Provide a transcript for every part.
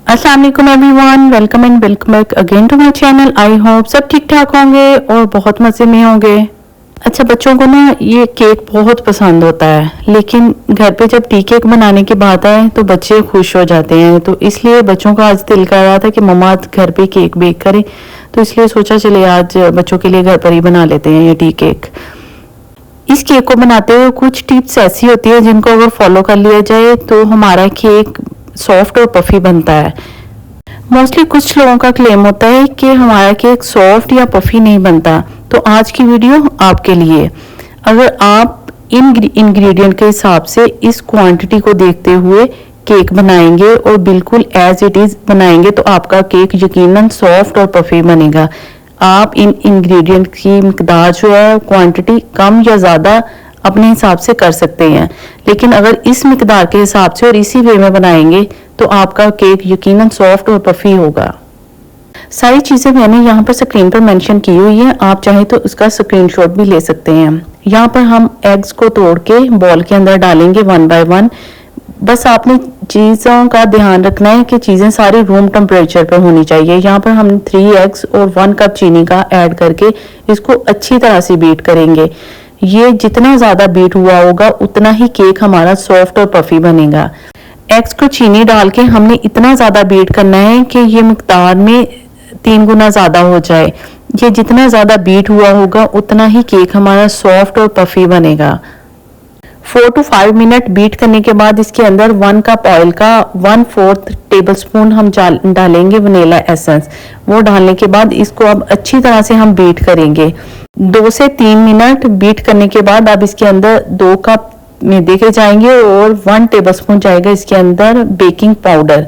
अस्सलाम वालेकुम everyone, welcome and welcome back again to my channel. I hope सब ठीक ठाक होंगे और बहुत मज़े में होंगे। अच्छा, बच्चों को ना ये केक बहुत पसंद होता है, लेकिन घर पे जब टी केक बनाने की बात आए तो बच्चे खुश हो जाते हैं। तो इसलिए बच्चों का आज दिल कर रहा था कि मम्मा घर पे केक बेक करें, तो इसलिए सोचा चले आज बच्चों के लिए घर पर ही बना लेते हैं ये टी केक। इस केक को बनाते हुए कुछ टिप्स ऐसी होती है जिनको अगर फॉलो कर लिया जाए तो हमारा केक सॉफ्ट और पफी बनता है। मोस्टली कुछ लोगों का क्लेम होता है कि हमारा केक सॉफ्ट या पफी नहीं बनता, तो आज की वीडियो आपके लिए। अगर आप इन इंग्रेडिएंट के हिसाब से इस क्वांटिटी को देखते हुए केक बनाएंगे और बिल्कुल एज इट इज बनाएंगे तो आपका केक यकीनन सॉफ्ट और पफी बनेगा। आप इन इंग्रेडिएंट की मिकदार जो है क्वांटिटी कम या ज़्यादा अपने हिसाब से कर सकते हैं, लेकिन अगर इस मिकदार के हिसाब से और इसी वे में बनाएंगे तो आपका केक यकीनन सॉफ्ट और पफी होगा। सारी चीज़ें मैंने यहाँ पर स्क्रीन पर मेंशन की हुई है, आप चाहे तो उसका स्क्रीनशॉट भी ले सकते हैं। यहाँ पर हम एग्स को तोड़ के बॉल के अंदर डालेंगे वन बाय वन। बस आपने चीज़ों का ध्यान रखना है कि चीज़ें सारी रूम टेम्परेचर पर होनी चाहिए। यहाँ पर हम 3 एग्स और 1 कप चीनी का ऐड करके इसको अच्छी तरह से बीट करेंगे। ये जितना ज़्यादा बीट हुआ होगा उतना ही केक हमारा सॉफ्ट और पफी बनेगा। एग्स को चीनी डाल के हमने इतना ज़्यादा बीट करना है कि ये मिकदार में 3 गुना ज़्यादा हो जाए। ये जितना ज़्यादा बीट हुआ होगा उतना ही केक हमारा सॉफ्ट और पफी बनेगा। 4 to 5 मिनट बीट करने के बाद इसके अंदर 1 कप ऑयल का 1/4 टेबल स्पून हम डालेंगे वनीला एसेंस। वो डालने के बाद इसको अब अच्छी तरह से हम बीट करेंगे। 2 से 3 मिनट बीट करने के बाद अब इसके अंदर 2 कप मैदे के जाएंगे और 1 टेबल स्पून जाएगा इसके अंदर बेकिंग पाउडर।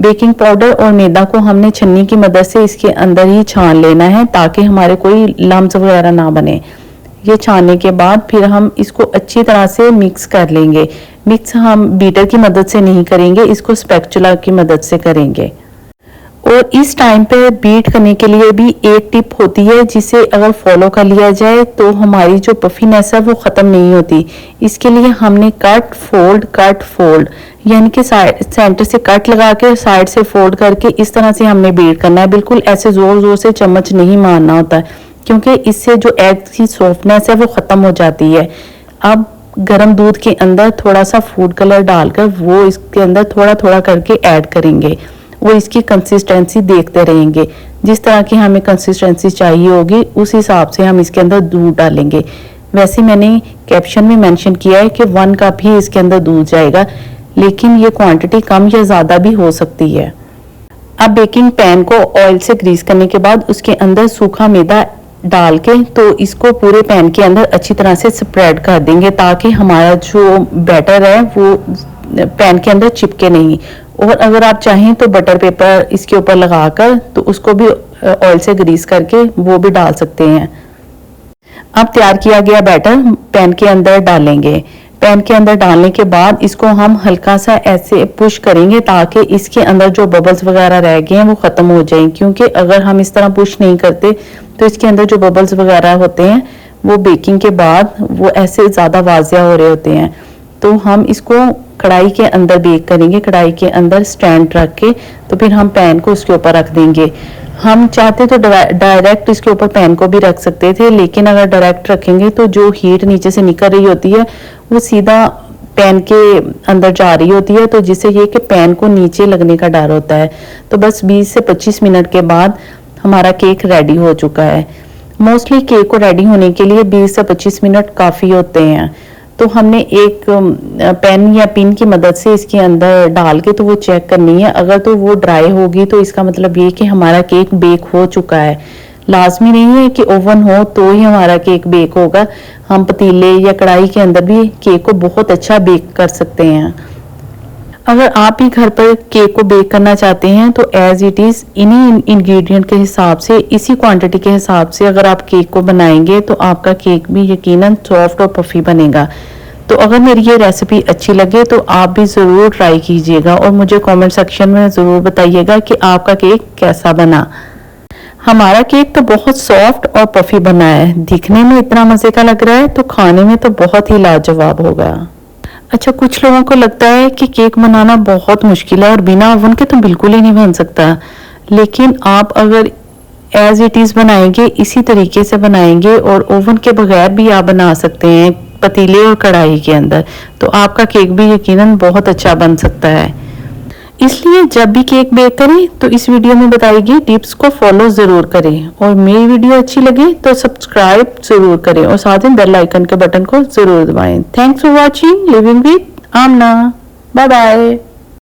बेकिंग पाउडर और मैदा को हमने छन्नी की मदद से इसके अंदर ही छान लेना है ताकि हमारे कोई लम्स वगैरह ना बने। ये छानने के बाद फिर हम इसको अच्छी तरह से मिक्स कर लेंगे। मिक्स हम बीटर की मदद से नहीं करेंगे, इसको स्पैचुला की मदद से करेंगे। और इस टाइम पे बीट करने के लिए भी एक टिप होती है जिसे अगर फॉलो कर लिया जाए तो हमारी जो पफीनेस है वो ख़त्म नहीं होती। इसके लिए हमने कट फोल्ड यानी कि सेंटर से कट लगा के साइड से फोल्ड करके इस तरह से हमने बीट करना है। बिल्कुल ऐसे जोर जोर से चम्मच नहीं मारना होता है, क्योंकि इससे जो एग की सॉफ्टनेस है वो ख़त्म हो जाती है। अब गर्म दूध के अंदर थोड़ा सा फूड कलर डालकर वो इसके अंदर थोड़ा थोड़ा करके ऐड करेंगे और इसकी कंसिस्टेंसी देखते रहेंगे। जिस तरह की हमें कंसिस्टेंसी चाहिए होगी उस हिसाब से हम इसके अंदर दूध डालेंगे। वैसे मैंने कैप्शन में मेंशन किया है कि 1 कप ही इसके अंदर दूध जाएगा, लेकिन ये क्वांटिटी कम या ज़्यादा भी हो सकती है। अब बेकिंग पैन को ऑयल से ग्रीस करने के बाद उसके अंदर सूखा मैदा डाल के तो इसको पूरे पैन के अंदर अच्छी तरह से स्प्रेड कर देंगे ताकि हमारा जो बैटर है वो पैन के अंदर चिपके नहीं। और अगर आप चाहें तो बटर पेपर इसके ऊपर लगाकर तो उसको भी ऑयल से ग्रीस करके वो भी डाल सकते हैं। अब तैयार किया गया बैटर पैन के अंदर डालेंगे। पैन के अंदर डालने के बाद इसको हम हल्का सा ऐसे पुश करेंगे ताकि इसके अंदर जो बबल्स वगैरह रह गए हैं वो ख़त्म हो जाएं, क्योंकि अगर हम इस तरह पुश नहीं करते तो इसके अंदर जो बबल्स वगैरह होते हैं वो बेकिंग के बाद वो ऐसे ज़्यादा वाजिया हो रहे होते हैं। तो हम इसको कढ़ाई के अंदर बेक करेंगे। कढ़ाई के अंदर स्टैंड रख के तो फिर हम पैन को उसके ऊपर रख देंगे। हम चाहते तो डायरेक्ट इसके ऊपर पैन को भी रख सकते थे, लेकिन अगर डायरेक्ट रखेंगे तो जो हीट नीचे से निकल रही होती है वो सीधा पैन के अंदर जा रही होती है, तो जिससे ये कि पैन को नीचे लगने का डर होता है। तो बस 20 से 25 मिनट के बाद हमारा केक रेडी हो चुका है। मोस्टली केक को रेडी होने के लिए 20 से 25 मिनट काफ़ी होते हैं। तो हमने एक पेन या पिन की मदद से इसके अंदर डाल के तो वो चेक करनी है। अगर तो वो ड्राई होगी तो इसका मतलब ये कि हमारा केक बेक हो चुका है। लाजमी नहीं है कि ओवन हो तो ही हमारा केक बेक होगा। हम पतीले या कढ़ाई के अंदर भी केक को बहुत अच्छा बेक कर सकते हैं। अगर आप भी घर पर केक को बेक करना चाहते हैं तो एज इट इज़ इन्हीं इंग्रेडिएंट के हिसाब से इसी क्वांटिटी के हिसाब से अगर आप केक को बनाएंगे तो आपका केक भी यकीनन सॉफ्ट और पफी बनेगा। तो अगर मेरी ये रेसिपी अच्छी लगे तो आप भी ज़रूर ट्राई कीजिएगा और मुझे कमेंट सेक्शन में ज़रूर बताइएगा कि आपका केक कैसा बना। हमारा केक तो बहुत सॉफ्ट और पफी बना है, दिखने में इतना मज़े का लग रहा है तो खाने में तो बहुत ही लाजवाब होगा। अच्छा, कुछ लोगों को लगता है कि केक बनाना बहुत मुश्किल है और बिना ओवन के तो बिल्कुल ही नहीं बन सकता, लेकिन आप अगर एज इट इज बनाएंगे, इसी तरीके से बनाएंगे और ओवन के बगैर भी आप बना सकते हैं पतीले और कढ़ाई के अंदर, तो आपका केक भी यकीनन बहुत अच्छा बन सकता है। इसलिए जब भी केक बेक करें तो इस वीडियो में बताई गई टिप्स को फॉलो जरूर करें, और मेरी वीडियो अच्छी लगे तो सब्सक्राइब जरूर करें और साथ ही बेल आइकन के बटन को जरूर दबाएं। Thanks for watching living with Amna. Bye bye.